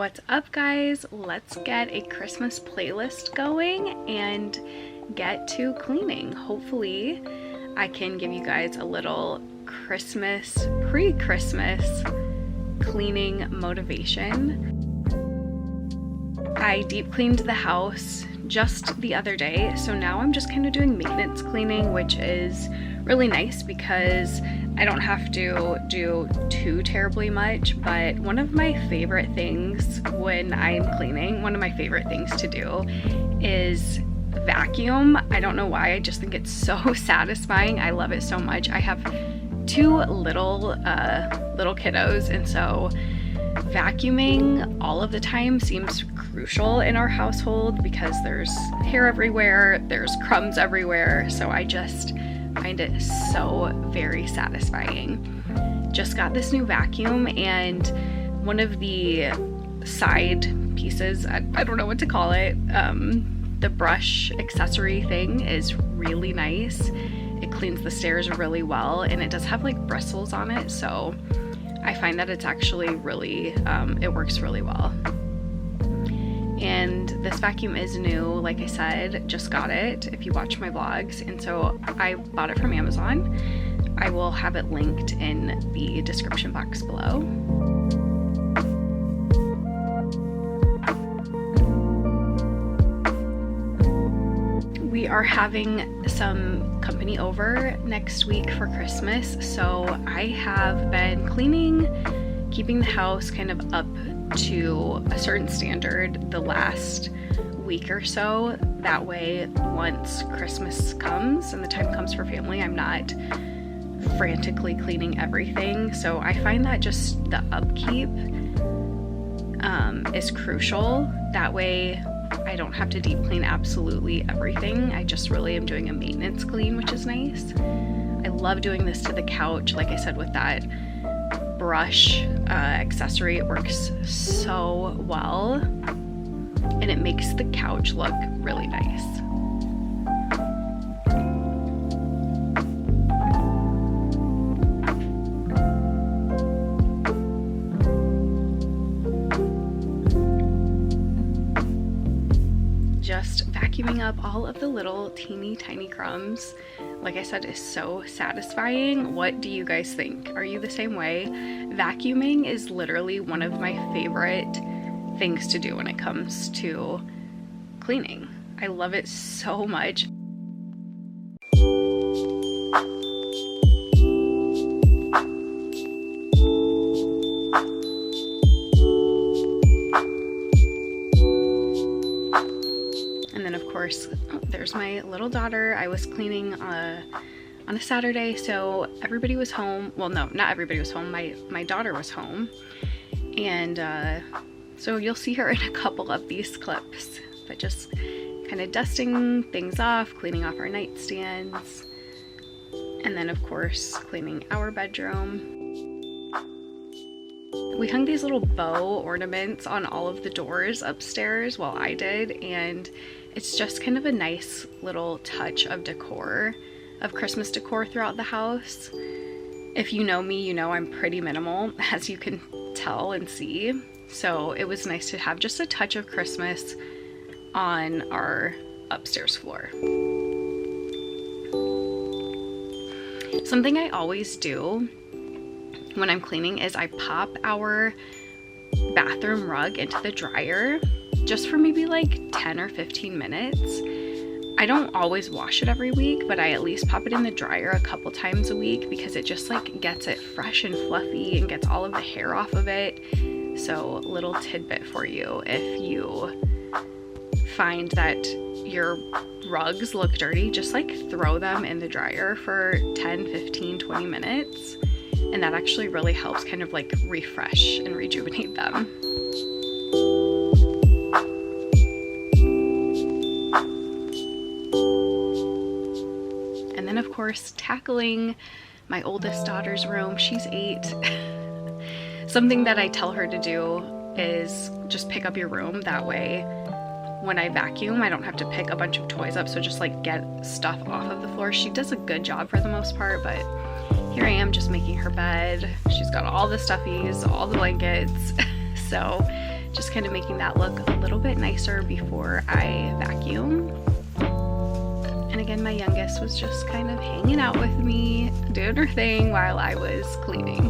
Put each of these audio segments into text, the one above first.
What's up, guys? Let's get a Christmas playlist going and get to cleaning. Hopefully I can give you guys a little Christmas, pre-Christmas cleaning motivation. I deep cleaned the house just the other day, so now I'm just kind of doing maintenance cleaning, which is really nice because I don't have to do too terribly much. But one of my favorite things when I'm cleaning, one of my favorite things to do is vacuum. I don't know why, I just think it's so satisfying. I love it so much. I have two little kiddos, and so vacuuming all of the time seems crucial in our household because there's hair everywhere, there's crumbs everywhere, so I just find it so very satisfying. Just got this new vacuum, and one of the side pieces, I don't know what to call it, the brush accessory thing is really nice. It cleans the stairs really well, and it does have like bristles on it, so I find that it's actually really, it works really well. And this vacuum is new, like I said, just got it if you watch my vlogs, and so I bought it from Amazon. I will have it linked in the description box below. We are having some company over next week for Christmas, so I have been cleaning, keeping the house kind of up to a certain standard the last week or so. That way, once Christmas comes and the time comes for family, I'm not frantically cleaning everything. So I find that just the upkeep is crucial. That way I don't have to deep clean absolutely everything. I just really am doing a maintenance clean, which is nice. I love doing this to the couch, like I said, with that brush accessory. It works so well, and it makes the couch look really nice. Just vacuuming up all of the little teeny tiny crumbs, like I said, is so satisfying. What do you guys think? Are you the same way? Vacuuming is literally one of my favorite things to do when it comes to cleaning. I love it so much. And then of course, there's my little daughter. I was cleaning on a Saturday, so everybody was home. Well, no, not everybody was home. My daughter was home, and so you'll see her in a couple of these clips, but just kind of dusting things off, cleaning off our nightstands, and then of course cleaning our bedroom. We hung these little bow ornaments on all of the doors upstairs, well, I did, and it's just kind of a nice little touch of decor, of Christmas decor throughout the house. If you know me, you know I'm pretty minimal, as you can tell and see. So it was nice to have just a touch of Christmas on our upstairs floor. Something I always do when I'm cleaning is I pop our bathroom rug into the dryer just for maybe like 10 or 15 minutes. I don't always wash it every week, but I at least pop it in the dryer a couple times a week because it just like gets it fresh and fluffy and gets all of the hair off of it. So little tidbit for you, if you find that your rugs look dirty, just like throw them in the dryer for 10, 15, 20 minutes. And that actually really helps kind of like refresh and rejuvenate them. And then of course, tackling my oldest daughter's room. She's 8. Something that I tell her to do is just pick up your room. That way, when I vacuum, I don't have to pick a bunch of toys up. So just like get stuff off of the floor. She does a good job for the most part, but here I am just making her bed. She's got all the stuffies, all the blankets. So just kind of making that look a little bit nicer before I vacuum. And again, my youngest was just kind of hanging out with me, doing her thing while I was cleaning.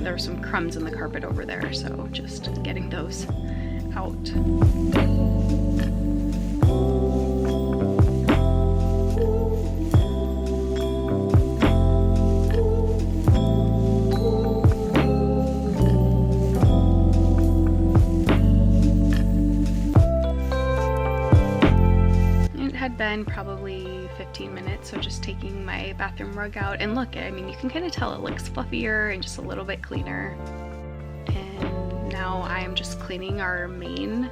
There were some crumbs in the carpet over there, so just getting those out. Been probably 15 minutes, so just taking my bathroom rug out, and look, I mean, you can kind of tell it looks fluffier and just a little bit cleaner. And now I'm just cleaning our main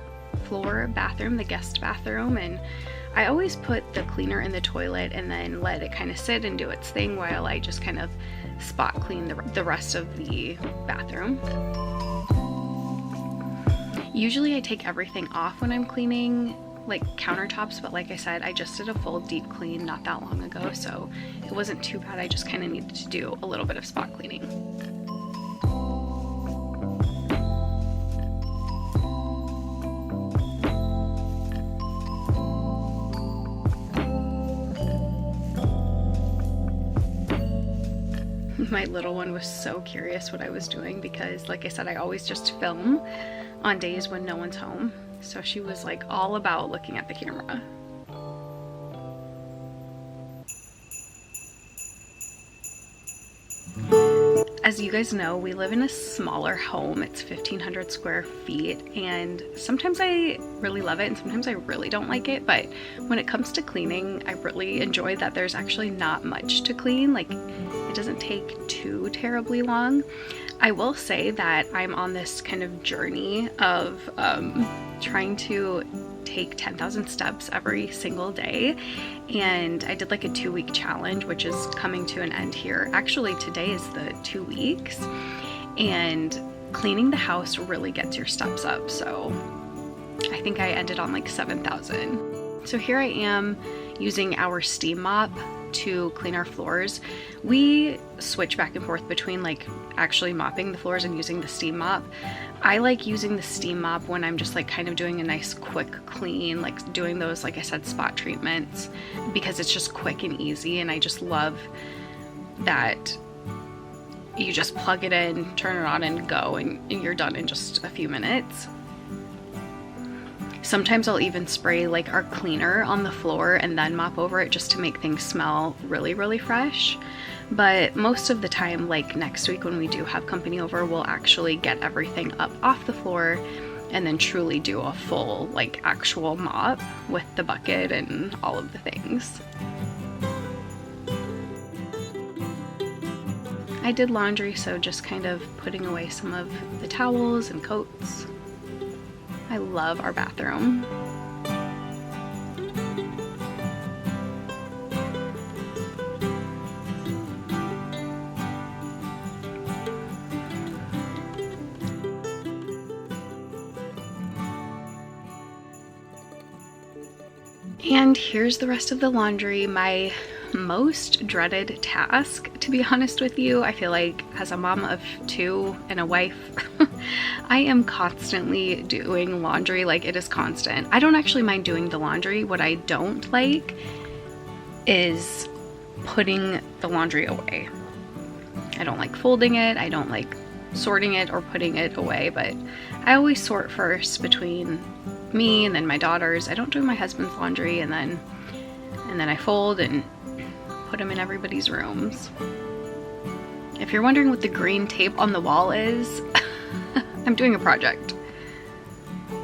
floor bathroom, the guest bathroom, and I always put the cleaner in the toilet and then let it kind of sit and do its thing while I just kind of spot clean the rest of the bathroom. Usually I take everything off when I'm cleaning, like countertops, but like I said, I just did a full deep clean not that long ago, so it wasn't too bad. I just kind of needed to do a little bit of spot cleaning. My little one was so curious what I was doing because, like I said, I always just film on days when no one's home. So she was like all about looking at the camera. As you guys know, we live in a smaller home. It's 1,500 square feet, and sometimes I really love it and sometimes I really don't like it, but when it comes to cleaning, I really enjoy that there's actually not much to clean. Like, it doesn't take too terribly long. I will say that I'm on this kind of journey of trying to take 10,000 steps every single day, and I did like a 2-week challenge, which is coming to an end here. Actually, today is the 2 weeks, and cleaning the house really gets your steps up, so I think I ended on like 7,000. So here I am using our steam mop to clean our floors. We switch back and forth between like actually mopping the floors and using the steam mop. I like using the steam mop when I'm just like kind of doing a nice quick clean, like doing those, like I said, spot treatments, because it's just quick and easy, and I just love that you just plug it in, turn it on, and go, and you're done in just a few minutes. Sometimes I'll even spray like our cleaner on the floor and then mop over it just to make things smell really, really fresh. But most of the time, like next week when we do have company over, we'll actually get everything up off the floor and then truly do a full like actual mop with the bucket and all of the things. I did laundry, so just kind of putting away some of the towels and coats. I love our bathroom. And here's the rest of the laundry. My most dreaded task, to be honest with you. I feel like as a mom of 2 and a wife, I am constantly doing laundry. Like, it is constant. I don't actually mind doing the laundry. What I don't like is putting the laundry away. I don't like folding it. I don't like sorting it or putting it away, but I always sort first between me and then my daughters. I don't do my husband's laundry, and then I fold and put them in everybody's rooms. If you're wondering what the green tape on the wall is, I'm doing a project.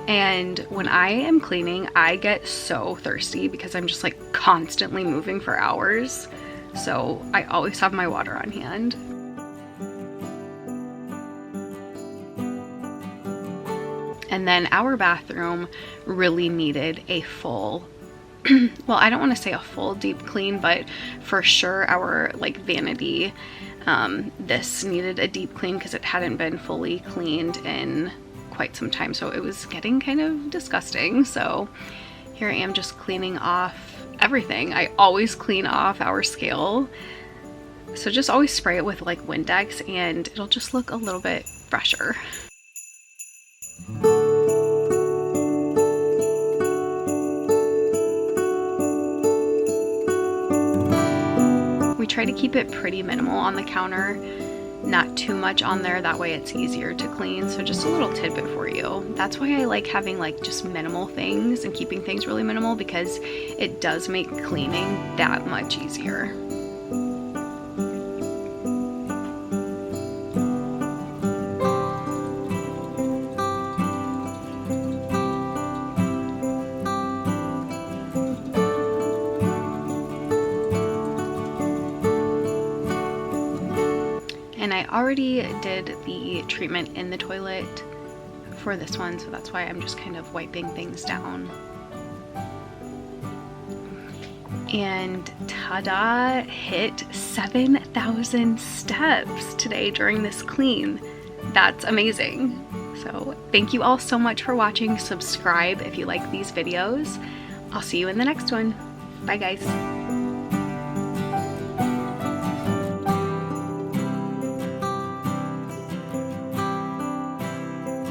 And when I am cleaning, I get so thirsty because I'm just like constantly moving for hours. So I always have my water on hand. And then our bathroom really needed a full, well, I don't want to say a full deep clean, but for sure our like vanity, this needed a deep clean because it hadn't been fully cleaned in quite some time, so it was getting kind of disgusting. So here I am just cleaning off everything. I always clean off our scale, so just always spray it with like Windex and it'll just look a little bit fresher. We try to keep it pretty minimal on the counter, not too much on there, that way it's easier to clean. So just a little tidbit for you. That's why I like having like just minimal things and keeping things really minimal, because it does make cleaning that much easier. And I already did the treatment in the toilet for this one, so that's why I'm just kind of wiping things down. And ta-da, hit 7,000 steps today during this clean. That's amazing. So thank you all so much for watching. Subscribe if you like these videos. I'll see you in the next one. Bye guys.